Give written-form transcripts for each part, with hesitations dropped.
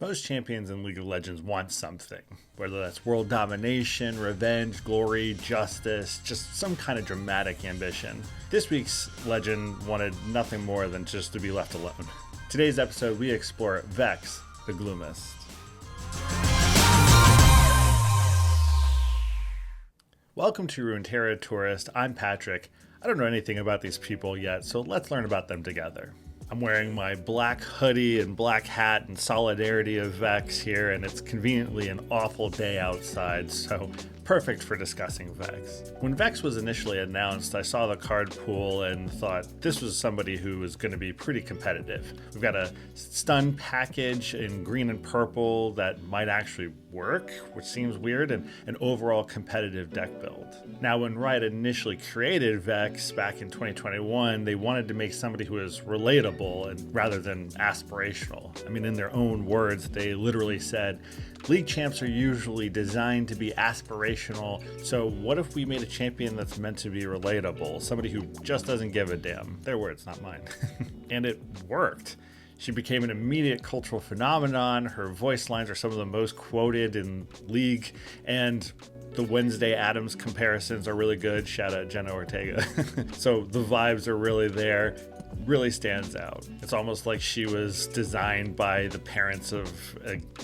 Most champions in League of Legends want something, whether that's world domination, revenge, glory, justice, just some kind of dramatic ambition. This week's legend wanted nothing more than just to be left alone. Today's episode, we explore Vex, the Gloomist. Welcome to Runeterra Tourist. I'm Patrick. I don't know anything about these people yet, so let's learn about them together. I'm wearing my black hoodie and black hat in solidarity of Vex here, and it's conveniently an awful day outside, so perfect for discussing Vex. When Vex was initially announced, I saw the card pool and thought this was somebody who was going to be pretty competitive. We've got a stun package in green and purple that might actually work, which seems weird, and an overall competitive deck build. Now, when Riot initially created Vex back in 2021, they wanted to make somebody who was relatable and rather than aspirational. I mean, in their own words, they literally said, League champs are usually designed to be aspirational, so what if we made a champion that's meant to be relatable, somebody who just doesn't give a damn? Their words, not mine. And it worked. She became an immediate cultural phenomenon. Her voice lines are some of the most quoted in League, and the Wednesday Addams comparisons are really good. Shout out Jenna Ortega. So the vibes are really there. Really stands out. It's almost like she was designed by the parents of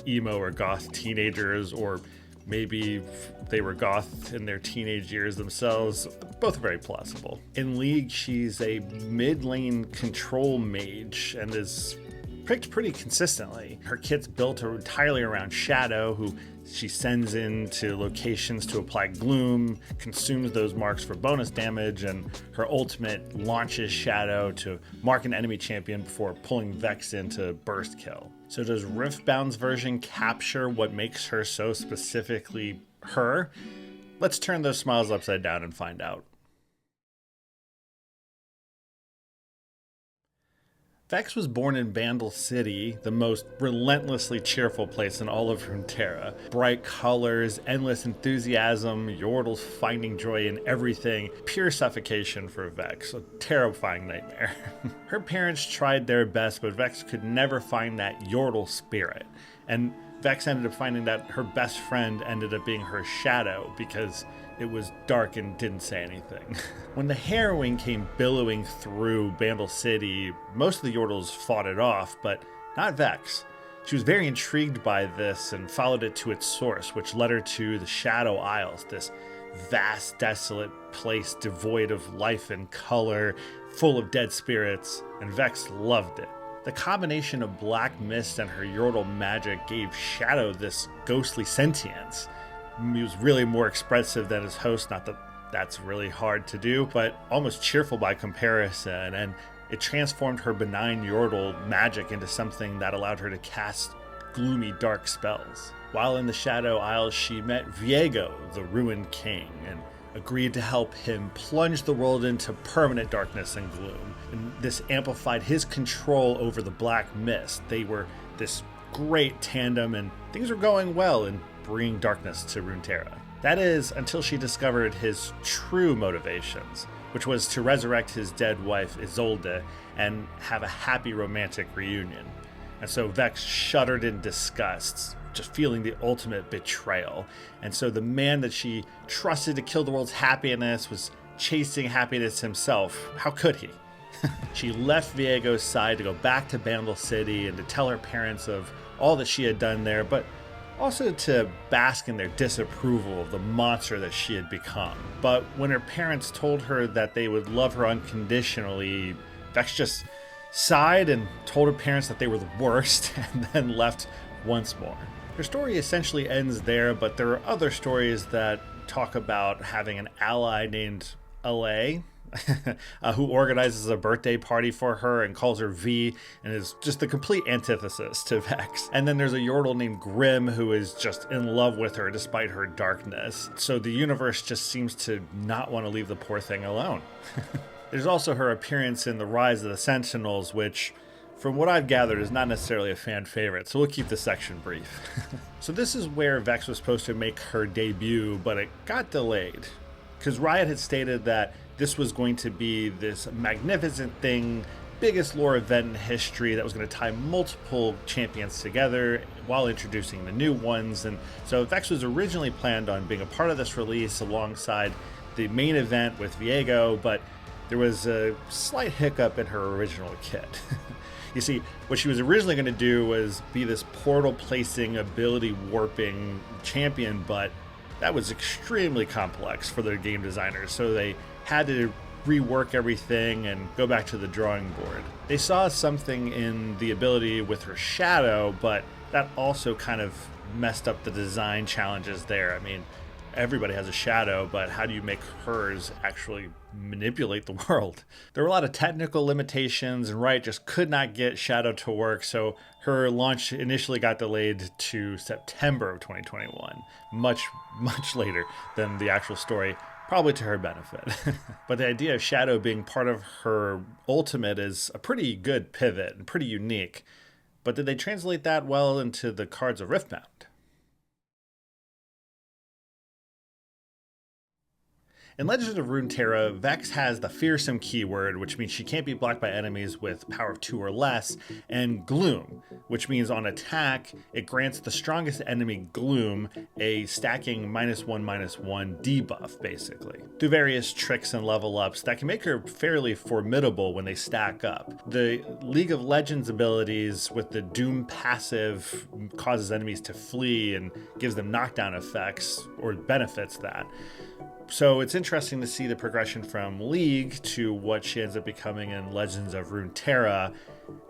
emo or goth teenagers, or maybe they were goth in their teenage years themselves. Both very plausible. In League, she's a mid-lane control mage and is picked pretty consistently. Her kit's built entirely around Shadow, who she sends into locations to apply gloom, consumes those marks for bonus damage, and her ultimate launches Shadow to mark an enemy champion before pulling Vex in to burst kill. So does Riftbound's version capture what makes her so specifically her? Let's turn those smiles upside down and find out. Vex was born in Bandle City, the most relentlessly cheerful place in all of Runeterra. Bright colors, endless enthusiasm, Yordles finding joy in everything, pure suffocation for Vex, a terrifying nightmare. Her parents tried their best, but Vex could never find that Yordle spirit. And Vex ended up finding that her best friend ended up being her shadow because it was dark and didn't say anything. When the heroine came billowing through Bandle City, most of the Yordles fought it off, but not Vex. She was very intrigued by this and followed it to its source, which led her to the Shadow Isles, this vast, desolate place devoid of life and color, full of dead spirits, and Vex loved it. The combination of black mist and her Yordle magic gave Shadow this ghostly sentience. He was really more expressive than his host, not that that's really hard to do, but almost cheerful by comparison, and it transformed her benign Yordle magic into something that allowed her to cast gloomy, dark spells. While in the Shadow Isles, she met Viego, the Ruined King, and agreed to help him plunge the world into permanent darkness and gloom. And this amplified his control over the Black Mist. They were this great tandem, and things were going well in bringing darkness to Runeterra. That is, until she discovered his true motivations, which was to resurrect his dead wife Isolde and have a happy romantic reunion. And so Vex shuddered in disgust, just feeling the ultimate betrayal. And so the man that she trusted to kill the world's happiness was chasing happiness himself. How could he? She left Viego's side to go back to Bandle City and to tell her parents of all that she had done there, but also to bask in their disapproval of the monster that she had become. But when her parents told her that they would love her unconditionally, Vex just sighed and told her parents that they were the worst and then left once more. Her story essentially ends there, but there are other stories that talk about having an ally named LA, who organizes a birthday party for her and calls her V, and is just the complete antithesis to Vex. And then there's a Yordle named Grim who is just in love with her despite her darkness. So the universe just seems to not want to leave the poor thing alone. There's also her appearance in The Rise of the Sentinels, which, from what I've gathered, is not necessarily a fan favorite, so we'll keep this section brief. So this is where Vex was supposed to make her debut, but it got delayed, because Riot had stated that this was going to be this magnificent thing biggest lore event in history that was going to tie multiple champions together while introducing the new ones. And so Vex was originally planned on being a part of this release alongside the main event with Viego, but there was a slight hiccup in her original kit. You see, what she was originally going to do was be this portal placing, ability warping champion, but that was extremely complex for their game designers, so they had to rework everything and go back to the drawing board. They saw something in the ability with her shadow, but that also kind of messed up the design challenges there. I mean, everybody has a shadow, but how do you make hers actually manipulate the world? There were a lot of technical limitations, and Riot just could not get shadow to work, so her launch initially got delayed to September of 2021, much later than the actual story, probably to her benefit. But the idea of shadow being part of her ultimate is a pretty good pivot and pretty unique. But did they translate that well into the cards of Riftbound? In Legends of Runeterra, Vex has the Fearsome keyword, which means she can't be blocked by enemies with power of 2 or less, and Gloom, which means on attack, it grants the strongest enemy Gloom a stacking -1/-1 debuff, basically, through various tricks and level ups that can make her fairly formidable when they stack up. The League of Legends abilities with the Doom passive causes enemies to flee and gives them knockdown effects, or benefits that. So it's interesting to see the progression from League to what she ends up becoming in Legends of Runeterra,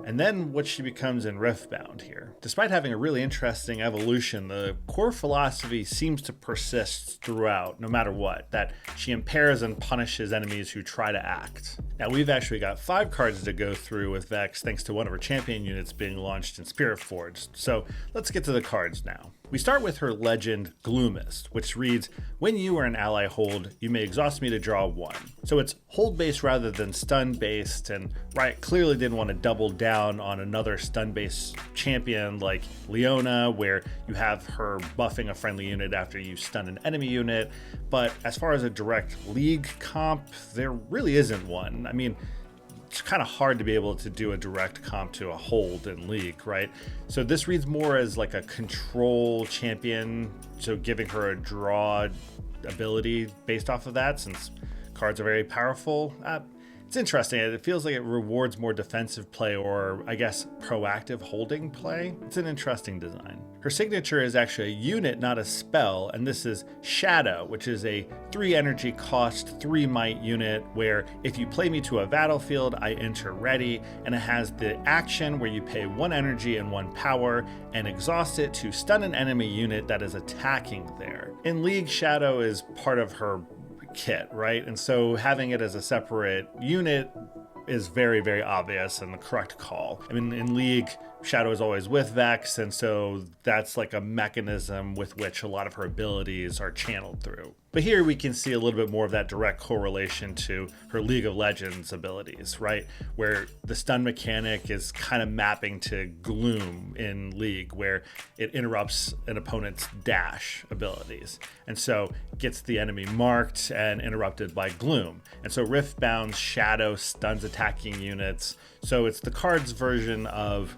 and then what she becomes in Riftbound here. Despite having a really interesting evolution, the core philosophy seems to persist throughout, no matter what, that she impairs and punishes enemies who try to act. Now, we've actually got 5 cards to go through with Vex thanks to one of her champion units being launched in Spirit Forged, so let's get to the cards now. We start with her legend Gloomist, which reads, when you or an ally hold, you may exhaust me to draw 1. So it's hold based rather than stun based, and Riot clearly didn't want to double down on another stun based champion like Leona, where you have her buffing a friendly unit after you stun an enemy unit. But as far as a direct League comp, there really isn't one. I mean, it's kind of hard to be able to do a direct comp to a hold in League, right? So this reads more as like a control champion, so giving her a draw ability based off of that, since cards are very powerful. It's interesting. It feels like it rewards more defensive play, or I guess proactive holding play. It's an interesting design. Her signature is actually a unit, not a spell, and this is Shadow, which is a 3 energy cost, 3 might unit, where if you play me to a battlefield, I enter ready, and it has the action where you pay 1 energy and 1 power and exhaust it to stun an enemy unit that is attacking there. In League, Shadow is part of her kit, right? And so having it as a separate unit is very, very obvious and the correct call. I mean, in League, Shadow is always with Vex, and so that's like a mechanism with which a lot of her abilities are channeled through. But here we can see a little bit more of that direct correlation to her League of Legends abilities, right? Where the stun mechanic is kind of mapping to Gloom in League, where it interrupts an opponent's dash abilities. And so gets the enemy marked and interrupted by Gloom. And so Riftbound's Shadow stuns attacking units. So it's the card's version of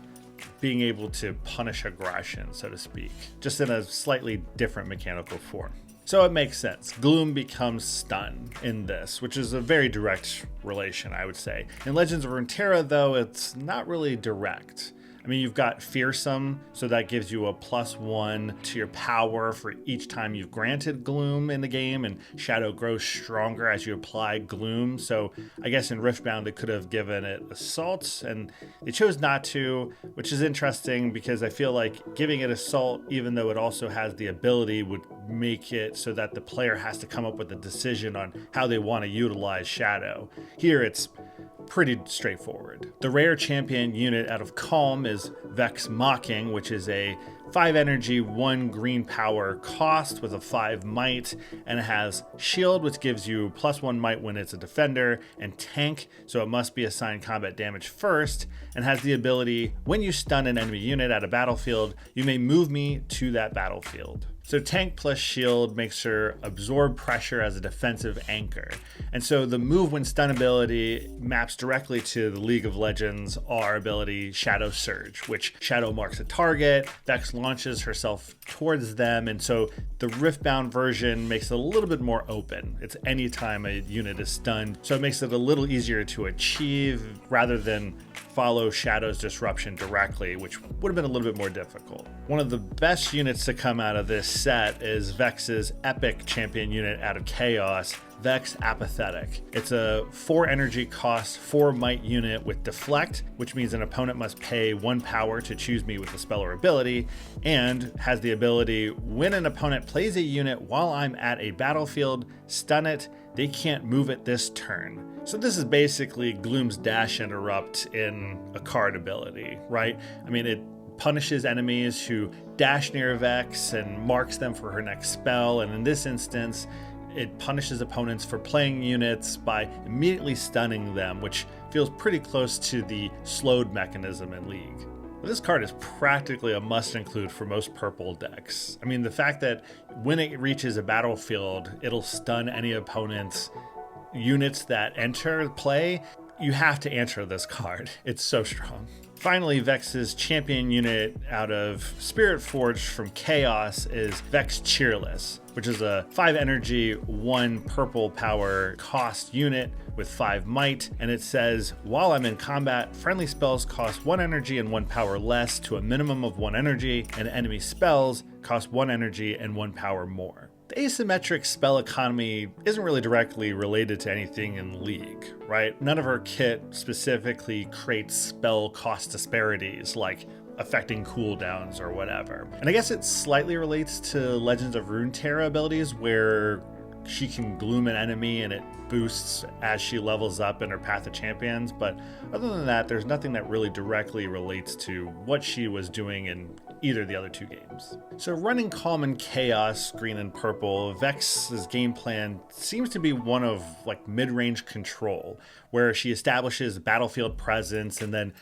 being able to punish aggression, so to speak, just in a slightly different mechanical form. So it makes sense. Gloom becomes stun in this, which is a very direct relation, I would say. In Legends of Runeterra, though, it's not really direct. I mean, you've got Fearsome, so that gives you a +1 to your power for each time you've granted Gloom in the game, and Shadow grows stronger as you apply Gloom. So I guess in Riftbound they could have given it Assault, and they chose not to, which is interesting because I feel like giving it Assault, even though it also has the ability, would make it so that the player has to come up with a decision on how they want to utilize Shadow. Here it's pretty straightforward. The rare champion unit out of Calm is Vex Mocking, which is a 5 energy, 1 green power cost with a 5 might, and it has Shield, which gives you +1 might when it's a defender, and Tank, so it must be assigned combat damage first, and has the ability, when you stun an enemy unit at a battlefield, you may move me to that battlefield. So tank plus shield makes her absorb pressure as a defensive anchor. And so the move when stun ability maps directly to the League of Legends R ability Shadow Surge, which Shadow marks a target, Vex launches herself towards them, and so the Riftbound version makes it a little bit more open. It's anytime a unit is stunned, so it makes it a little easier to achieve rather than follow Shadow's disruption directly, which would have been a little bit more difficult. One of the best units to come out of this set is Vex's epic champion unit out of Chaos, Vex Apathetic. It's a 4 energy cost, 4 might unit with deflect, which means an opponent must pay 1 power to choose me with the spell or ability, and has the ability, when an opponent plays a unit while I'm at a battlefield, stun it, they can't move it this turn. So this is basically Gloom's Dash Interrupt in a card ability, right? I mean, it punishes enemies who dash near Vex and marks them for her next spell, and in this instance, it punishes opponents for playing units by immediately stunning them, which feels pretty close to the slowed mechanism in League. This card is practically a must include for most purple decks. I mean, the fact that when it reaches a battlefield, it'll stun any opponent's units that enter play, you have to enter this card. It's so strong. Finally, Vex's champion unit out of Spirit Forged from Chaos is Vex Cheerless, which is a 5 energy, 1 purple power cost unit with 5 might, and it says, while I'm in combat, friendly spells cost 1 energy and 1 power less to a minimum of 1 energy, and enemy spells cost 1 energy and 1 power more. The asymmetric spell economy isn't really directly related to anything in League, right? None of her kit specifically creates spell cost disparities like affecting cooldowns or whatever. And I guess it slightly relates to Legends of Runeterra abilities where she can gloom an enemy and it boosts as she levels up in her Path of Champions, but other than that, there's nothing that really directly relates to what she was doing in either of the other 2 games. So running Calm and Chaos, green and purple, Vex's game plan seems to be one of like mid-range control, where she establishes battlefield presence and then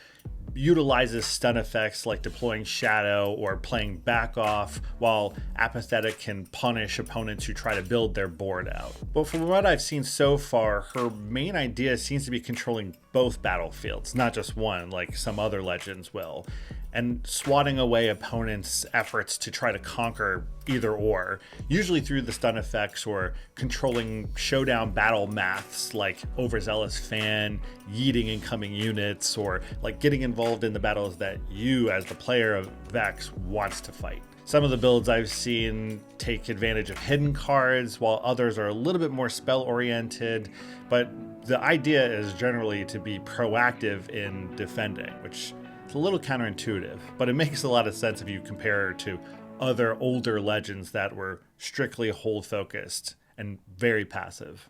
utilizes stun effects like deploying Shadow or playing back off, while Apathetic can punish opponents who try to build their board out. But from what I've seen so far, her main idea seems to be controlling both battlefields, not just one like some other legends will, and swatting away opponents' efforts to try to conquer either or, usually through the stun effects or controlling showdown battle maths like Overzealous Fan, yeeting incoming units, or like getting involved in the battles that you as the player of Vex wants to fight. Some of the builds I've seen take advantage of hidden cards, while others are a little bit more spell oriented, but the idea is generally to be proactive in defending, which is a little counterintuitive, but it makes a lot of sense if you compare it to other older legends that were strictly hold focused and very passive.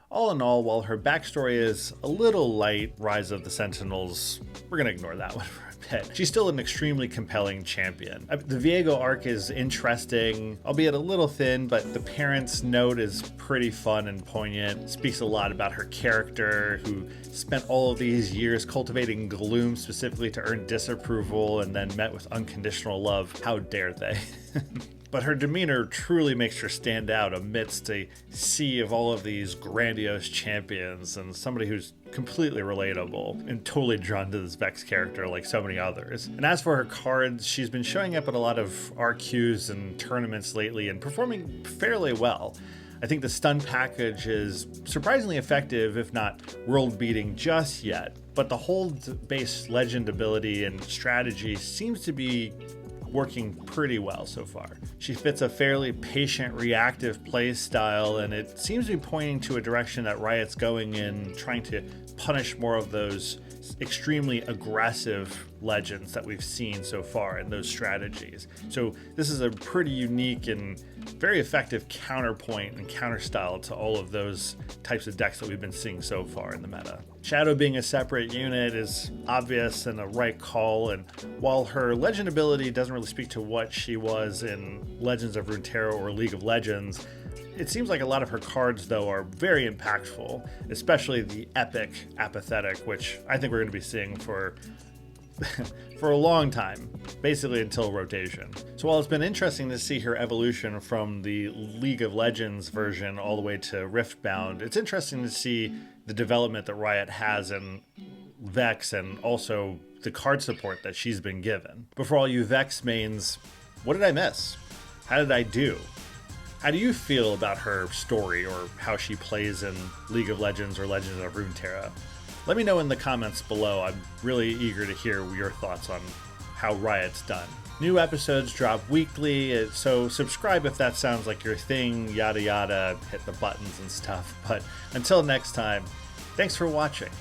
All in all, while her backstory is a little light, Rise of the Sentinels, we're gonna ignore that one for a bit. She's still an extremely compelling champion. The Viego arc is interesting, albeit a little thin, but the parents' note is pretty fun and poignant. Speaks a lot about her character, who spent all of these years cultivating gloom specifically to earn disapproval and then met with unconditional love. How dare they? But her demeanor truly makes her stand out amidst a sea of all of these grandiose champions, and somebody who's completely relatable and totally drawn to this Vex character like so many others. And as for her cards, she's been showing up at a lot of RQs and tournaments lately and performing fairly well. I think the stun package is surprisingly effective, if not world-beating just yet, but the hold-based legend ability and strategy seems to be working pretty well so far. She fits a fairly patient, reactive play style, and it seems to be pointing to a direction that Riot's going in, trying to punish more of those extremely aggressive legends that we've seen so far in those strategies. So this is a pretty unique and very effective counterpoint and counter style to all of those types of decks that we've been seeing so far in the meta. Shadow being a separate unit is obvious and a right call, and while her legend ability doesn't really speak to what she was in Legends of Runeterra or League of Legends, it seems like a lot of her cards, though, are very impactful, especially the epic Apathetic, which I think we're going to be seeing for for a long time, basically until rotation. So while it's been interesting to see her evolution from the League of Legends version all the way to Riftbound, it's interesting to see the development that Riot has in Vex and also the card support that she's been given. But for all you Vex mains, what did I miss? How did I do? How do you feel about her story or how she plays in League of Legends or Legends of Runeterra? Let me know in the comments below. I'm really eager to hear your thoughts on how Riot's done. New episodes drop weekly, so subscribe if that sounds like your thing, yada yada, hit the buttons and stuff. But until next time, thanks for watching.